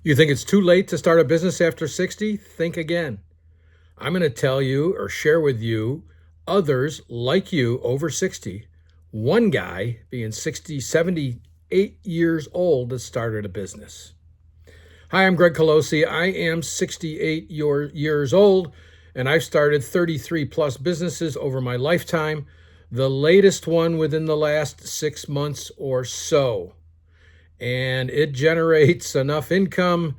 You think it's too late to start a business after 60? Think again. I'm going to tell you or share with you others like you over 60. One guy being 60, 78 years old that started a business. Hi, I'm Greg Colosi. I am 68 years old, and I've started 33 plus businesses over my lifetime, the latest one within the last 6 months or so. And it generates enough income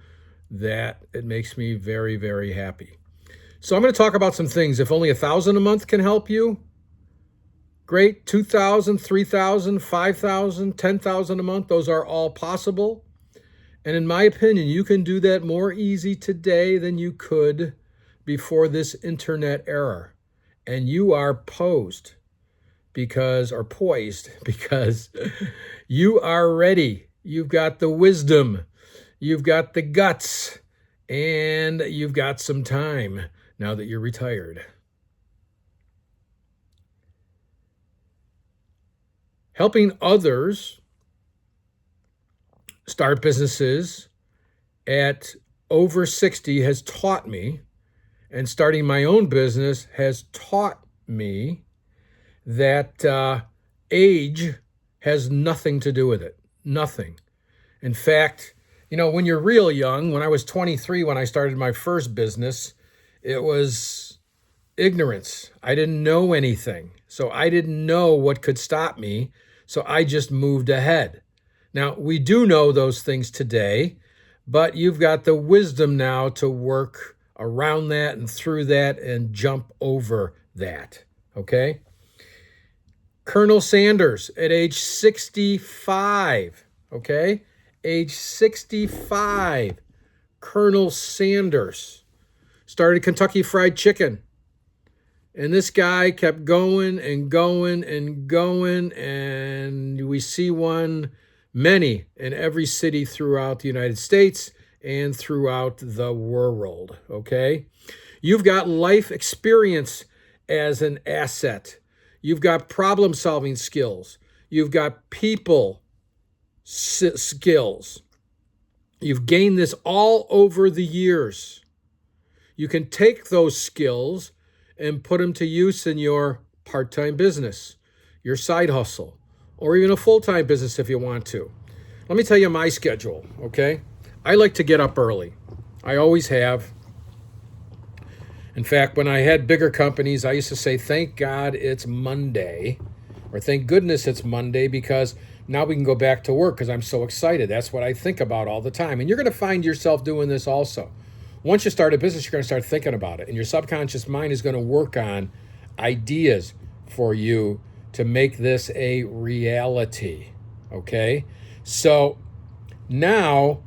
that it makes me very, very happy. So I'm going to talk about some things. If only $1,000 a month can help you, great. $2,000, $3,000, $5,000, $10,000 a month, those are all possible. And in my opinion, you can do that more easy today than you could before this internet era. And you are poised because you are ready. You've got the wisdom, you've got the guts, and you've got some time now that you're retired. Helping others start businesses at over 60 has taught me, and starting my own business has taught me that age has nothing to do with it. Nothing. In fact, when you're real young, when I was 23, when I started my first business, it was ignorance. I didn't know anything. So I didn't know what could stop me. So I just moved ahead. Now, we do know those things today, but you've got the wisdom now to work around that and through that and jump over that. Okay? Colonel Sanders at age 65, okay? Age 65, Colonel Sanders started Kentucky Fried Chicken. And this guy kept going and going and going, and we see many in every city throughout the United States and throughout the world, okay? You've got life experience as an asset. You've got problem-solving skills. You've got people skills. You've gained this all over the years. You can take those skills and put them to use in your part-time business, your side hustle, or even a full-time business if you want to. Let me tell you my schedule, okay? I like to get up early. I always have. In fact, when I had bigger companies, I used to say, thank God it's Monday, or thank goodness it's Monday, because now we can go back to work because I'm so excited. That's what I think about all the time. And you're going to find yourself doing this also. Once you start a business, you're going to start thinking about it. And your subconscious mind is going to work on ideas for you to make this a reality. Okay? So now,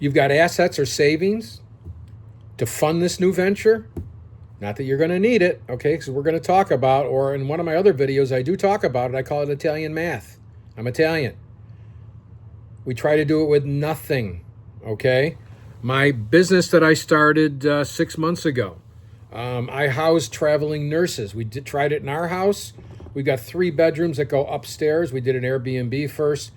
you've got assets or savings to fund this new venture. Not that you're going to need it, okay? Because we're going to talk about, or in one of my other videos, I do talk about it. I call it Italian math. I'm Italian. We try to do it with nothing, okay? My business that I started 6 months ago, I housed traveling nurses. We tried it in our house. We got 3 bedrooms that go upstairs. We did an Airbnb first.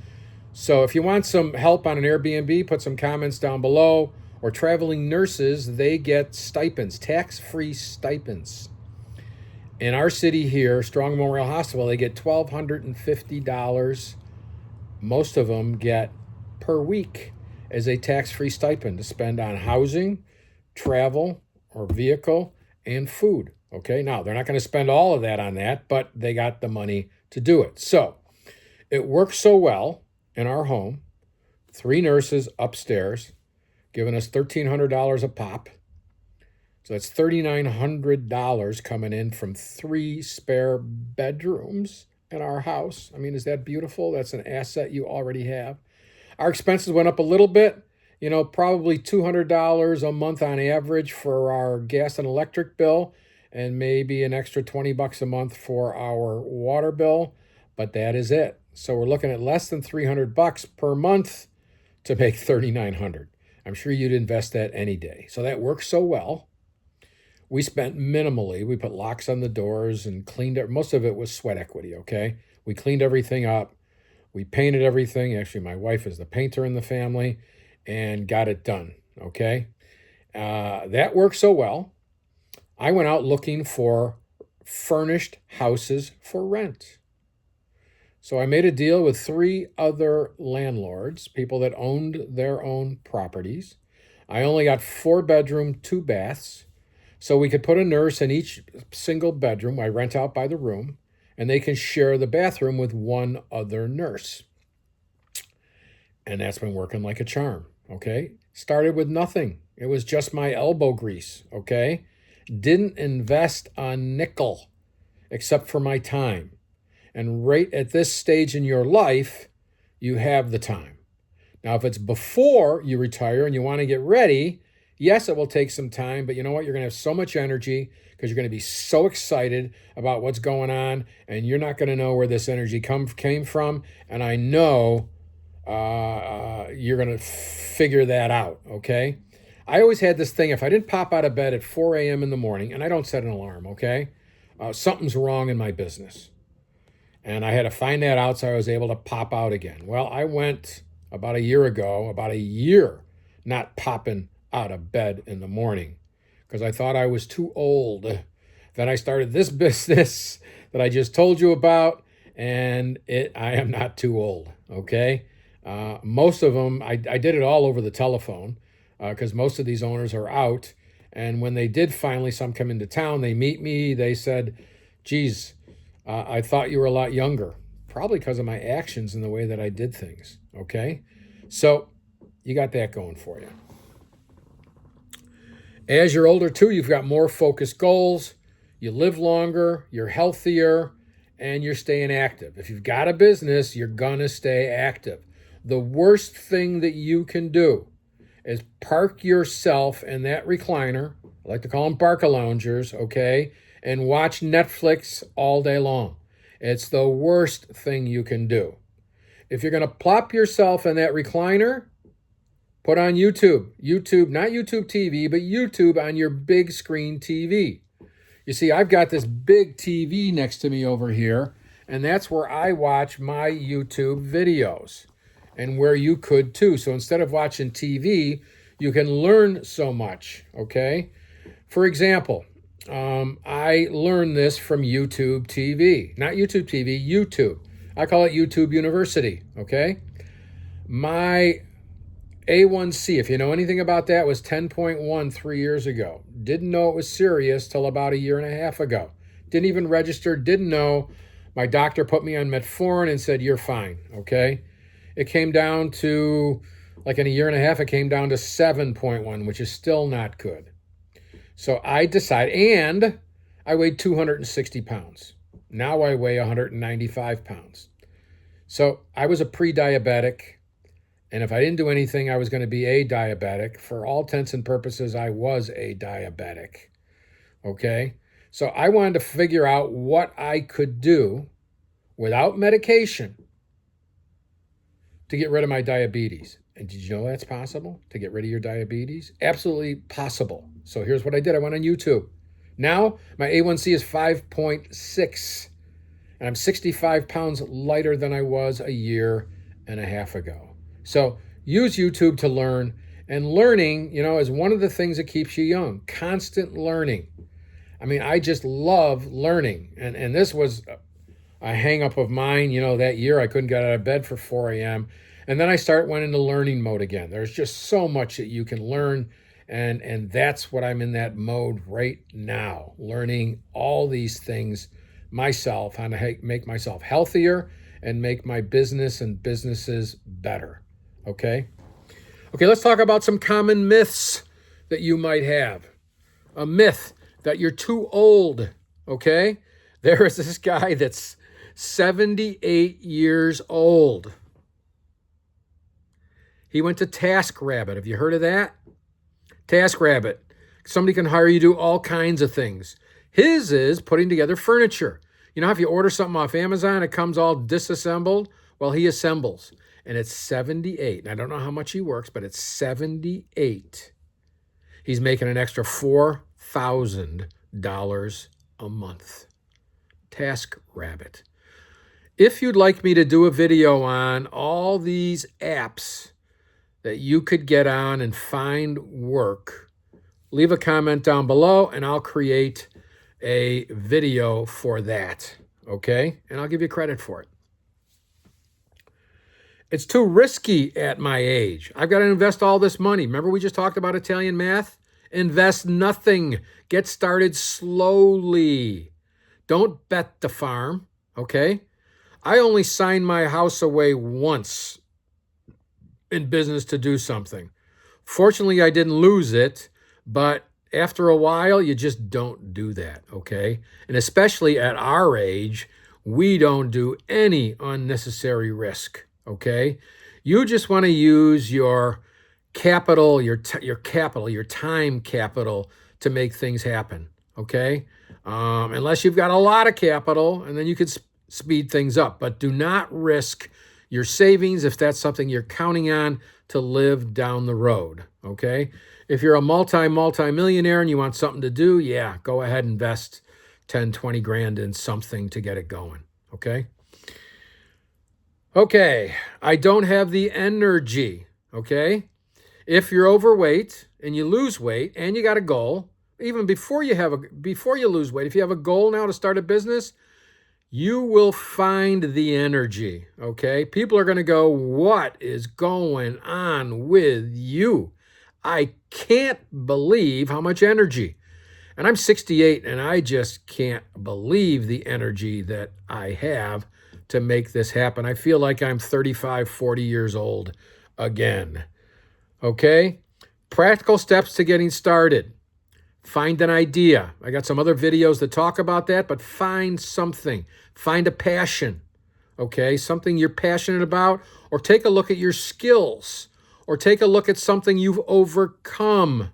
So if you want some help on an Airbnb, put some comments down below. Or traveling nurses, they get stipends, tax-free stipends. In our city here, Strong Memorial Hospital, they get $1,250. Most of them get per week as a tax-free stipend to spend on housing, travel, or vehicle, and food. Okay, now they're not going to spend all of that on that, but they got the money to do it. So it works so well in our home, 3 nurses upstairs, giving us $1,300 a pop. So that's $3,900 coming in from 3 spare bedrooms in our house. I mean, is that beautiful? That's an asset you already have. Our expenses went up a little bit, probably $200 a month on average for our gas and electric bill, and maybe an extra $20 a month for our water bill, but that is it. So we're looking at less than $300 per month to make $3,900. I'm sure you'd invest that any day. So that works so well. We spent minimally. We put locks on the doors and cleaned it. Most of it was sweat equity, okay? We cleaned everything up. We painted everything. Actually, my wife is the painter in the family and got it done, okay? That worked so well. I went out looking for furnished houses for rent. So I made a deal with 3 other landlords, people that owned their own properties. I only got 4 bedroom, 2 baths. So we could put a nurse in each single bedroom. I rent out by the room, and they can share the bathroom with 1 other nurse. And that's been working like a charm, okay? Started with nothing. It was just my elbow grease, okay? Didn't invest a nickel except for my time. And right at this stage in your life, you have the time. Now, if it's before you retire and you want to get ready, yes, it will take some time, but you know what? You're going to have so much energy because you're going to be so excited about what's going on, and you're not going to know where this energy came from. And I know you're going to figure that out, okay? I always had this thing, if I didn't pop out of bed at 4 a.m. in the morning, and I don't set an alarm, okay? Something's wrong in my business. And I had to find that out so I was able to pop out again. Well, I went about a year not popping out of bed in the morning because I thought I was too old. Then I started this business that I just told you about, and I am not too old, okay? Most of them, I did it all over the telephone because most of these owners are out. And when they did finally, some come into town, they meet me, they said, geez, I thought you were a lot younger, probably because of my actions and the way that I did things, okay? So you got that going for you. As you're older too, you've got more focused goals, you live longer, you're healthier, and you're staying active. If you've got a business, you're gonna stay active. The worst thing that you can do is park yourself in that recliner, I like to call them Barca-loungers, okay, and watch Netflix all day long. It's the worst thing you can do. If you're going to plop yourself in that recliner, put on YouTube. YouTube, not YouTube TV, but YouTube on your big screen TV. You see, I've got this big TV next to me over here, and that's where I watch my YouTube videos, and where you could too. So instead of watching TV, you can learn so much, okay? For example, I learned this from YouTube TV. Not YouTube TV, YouTube. I call it YouTube University, okay? My A1C, if you know anything about that, was 10.1 3 years ago. Didn't know it was serious till about a year and a half ago. Didn't even register, didn't know. My doctor put me on metformin and said, you're fine, okay? It came down to, like in a year and a half, it came down to 7.1, which is still not good. So I decided, and I weighed 260 pounds. Now I weigh 195 pounds. So I was a pre-diabetic, and if I didn't do anything, I was going to be a diabetic. For all intents and purposes, I was a diabetic, okay? So I wanted to figure out what I could do without medication to get rid of my diabetes. And did you know that's possible, to get rid of your diabetes? Absolutely possible. So here's what I did. I went on YouTube. Now my A1C is 5.6, and I'm 65 pounds lighter than I was a year and a half ago. So use YouTube to learn, and learning, you know, is one of the things that keeps you young. Constant learning. I mean, I just love learning. And this was a hang up of mine, you know, that year I couldn't get out of bed for 4 a.m. And then I went into learning mode again. There's just so much that you can learn. And that's what I'm in that mode right now, learning all these things myself, how to make myself healthier and make my business and businesses better. Okay? Okay, let's talk about some common myths that you might have. A myth that you're too old, okay? There is this guy that's 78 years old. He went to TaskRabbit. Have you heard of that? TaskRabbit. Somebody can hire you to do all kinds of things. His is putting together furniture. You know how if you order something off Amazon, it comes all disassembled? Well, he assembles. And it's 78. And I don't know how much he works, but it's 78. He's making an extra $4,000 $1,000 a month. TaskRabbit. If you'd like me to do a video on all these apps that you could get on and find work, leave a comment down below and I'll create a video for that, okay? And I'll give you credit for it. It's too risky at my age. I've got to invest all this money. Remember we just talked about Italian math? Invest nothing. Get started slowly. Don't bet the farm, okay? I only signed my house away once in business to do something. Fortunately, I didn't lose it, but after a while, you just don't do that, okay? And especially at our age, we don't do any unnecessary risk, okay? You just want to use your capital, your time capital to make things happen, okay? Unless you've got a lot of capital, and then you could speed things up. But do not risk your savings if that's something you're counting on to live down the road, okay? If you're a multi-millionaire and you want something to do, yeah, go ahead and invest 10, 20 grand in something to get it going, okay? Okay, I don't have the energy, okay? If you're overweight and you lose weight and you got a goal, even before you lose weight, if you have a goal now to start a business, you will find the energy, okay? People are going to go, what is going on with you? I can't believe how much energy. And I'm 68 and I just can't believe the energy that I have to make this happen. I feel like I'm 35, 40 years old again, okay? Practical steps to getting started. Find an idea. I got some other videos that talk about that, but find something. Find a passion, okay? Something you're passionate about, or take a look at your skills, or take a look at something you've overcome,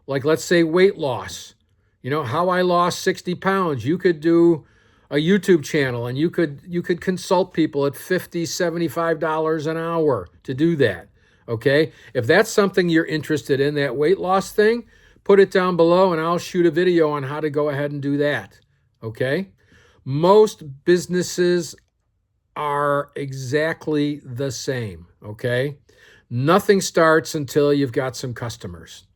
like let's say weight loss. You know, how I lost 60 pounds. You could do a YouTube channel and you could consult people at $50, $75 an hour to do that, okay? If that's something you're interested in, that weight loss thing, put it down below and I'll shoot a video on how to go ahead and do that, okay? Most businesses are exactly the same, okay? Nothing starts until you've got some customers.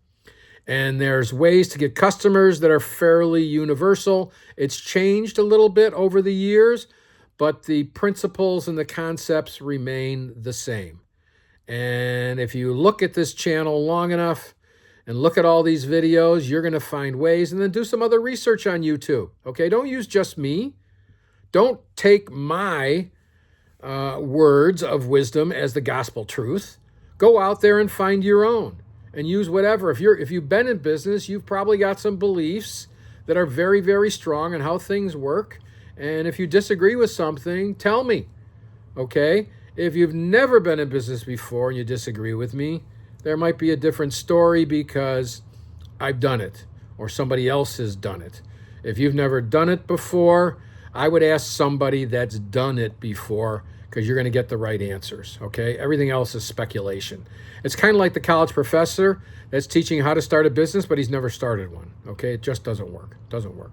And there's ways to get customers that are fairly universal. It's changed a little bit over the years, but the principles and the concepts remain the same. And if you look at this channel long enough, and look at all these videos, you're going to find ways, and then do some other research on YouTube, okay? Don't use just me. Don't take my words of wisdom as the gospel truth. Go out there and find your own and use whatever. If you've been in business, you've probably got some beliefs that are very, very strong on how things work. And if you disagree with something, tell me, okay? If you've never been in business before and you disagree with me, there might be a different story because I've done it or somebody else has done it. If you've never done it before, I would ask somebody that's done it before because you're going to get the right answers, okay? Everything else is speculation. It's kind of like the college professor that's teaching how to start a business, but he's never started one, okay? It just doesn't work. It doesn't work.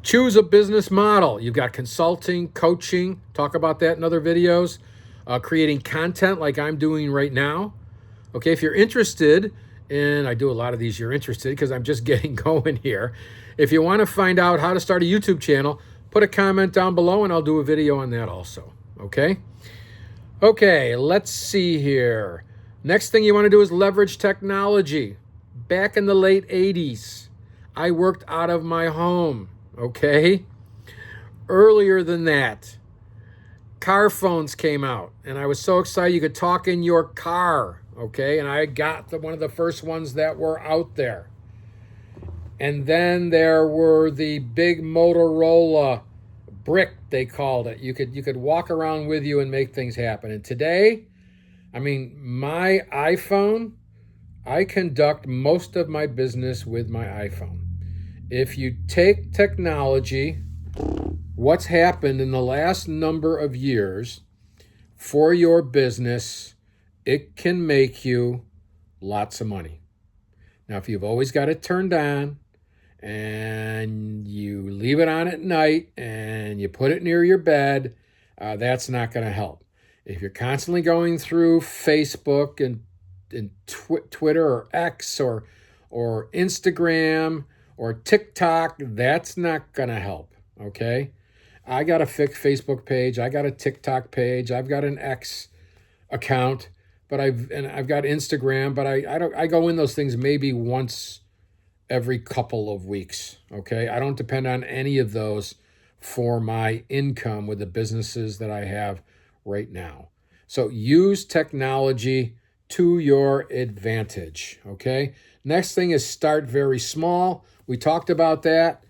Choose a business model. You've got consulting, coaching, talk about that in other videos. Creating content like I'm doing right now. Okay, if you're interested, and I do a lot of these, you're interested because I'm just getting going here. If you want to find out how to start a YouTube channel, put a comment down below and I'll do a video on that also, okay? Okay, let's see here. Next thing you want to do is leverage technology. Back in the late 80s, I worked out of my home, okay? Earlier than that, car phones came out, and I was so excited you could talk in your car, okay? And I got one of the first ones that were out there. And then there were the big Motorola brick, they called it. You could walk around with you and make things happen. And today, I mean, my iPhone, I conduct most of my business with my iPhone. If you take technology, what's happened in the last number of years for your business, it can make you lots of money. Now, if you've always got it turned on and you leave it on at night and you put it near your bed, that's not going to help. If you're constantly going through Facebook and Twitter or X or Instagram or TikTok, that's not going to help, okay? I got a Facebook page. I got a TikTok page. I've got an X account, but I've got Instagram, but I go in those things maybe once every couple of weeks, okay? I don't depend on any of those for my income with the businesses that I have right now. So use technology to your advantage, okay? Next thing is start very small. We talked about that.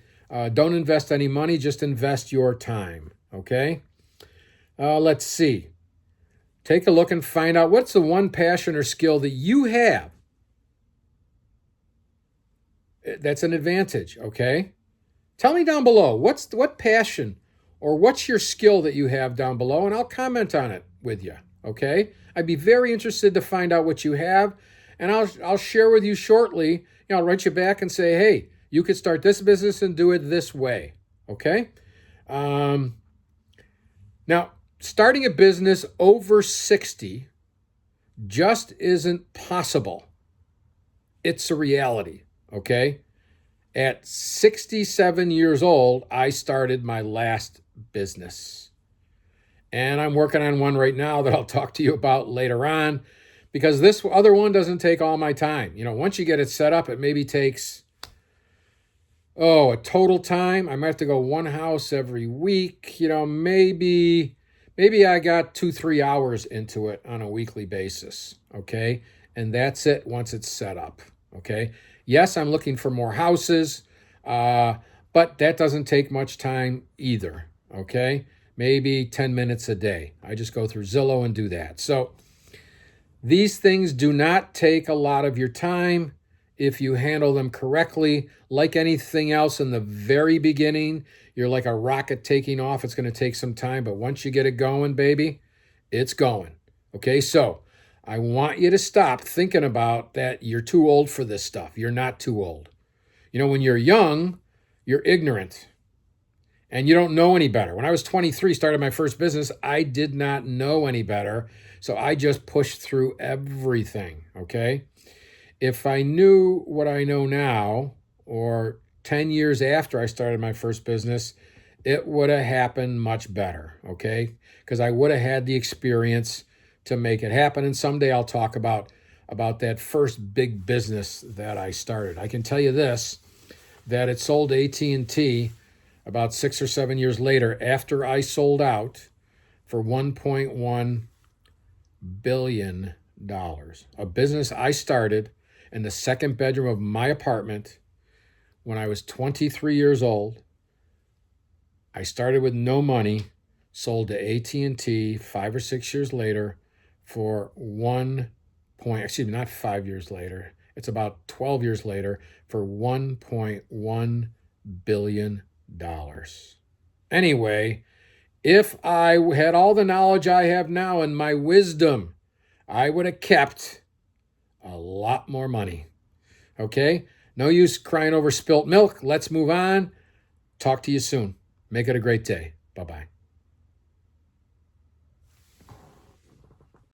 Don't invest any money, just invest your time, okay? Let's see. Take a look and find out what's the one passion or skill that you have that's an advantage, okay? Tell me down below, what passion or what's your skill that you have down below, and I'll comment on it with you, okay? I'd be very interested to find out what you have, and I'll share with you shortly. I'll write you back and say, hey, you could start this business and do it this way, okay? Now, starting a business over 60 just isn't possible. It's a reality, okay? At 67 years old, I started my last business. And I'm working on one right now that I'll talk to you about later on, because this other one doesn't take all my time. Once you get it set up, it maybe takes, a total time. I might have to go one house every week. Maybe I got 2-3 hours into it on a weekly basis, okay? And that's it once it's set up, okay? Yes, I'm looking for more houses, but that doesn't take much time either, okay? Maybe 10 minutes a day. I just go through Zillow and do that. So these things do not take a lot of your time if you handle them correctly. Like anything else in the very beginning, you're like a rocket taking off. It's going to take some time, but once you get it going, baby, it's going. Okay, so I want you to stop thinking about that you're too old for this stuff. You're not too old. When you're young, you're ignorant and you don't know any better. When I was 23, started my first business, I did not know any better. So I just pushed through everything, okay? If I knew what I know now, or 10 years after I started my first business, it would have happened much better, okay? Because I would have had the experience to make it happen. And someday I'll talk about that first big business that I started. I can tell you this, that it sold to AT&T about 6 or 7 years later after I sold out for $1.1 billion. A business I started in the second bedroom of my apartment when I was 23 years old. I started with no money, sold to AT&T 5 or 6 years later for not 5 years later. It's about 12 years later for $1.1 billion. Anyway, if I had all the knowledge I have now and my wisdom, I would have kept a lot more money. Okay? No use crying over spilt milk. Let's move on. Talk to you soon. Make it a great day. Bye-bye.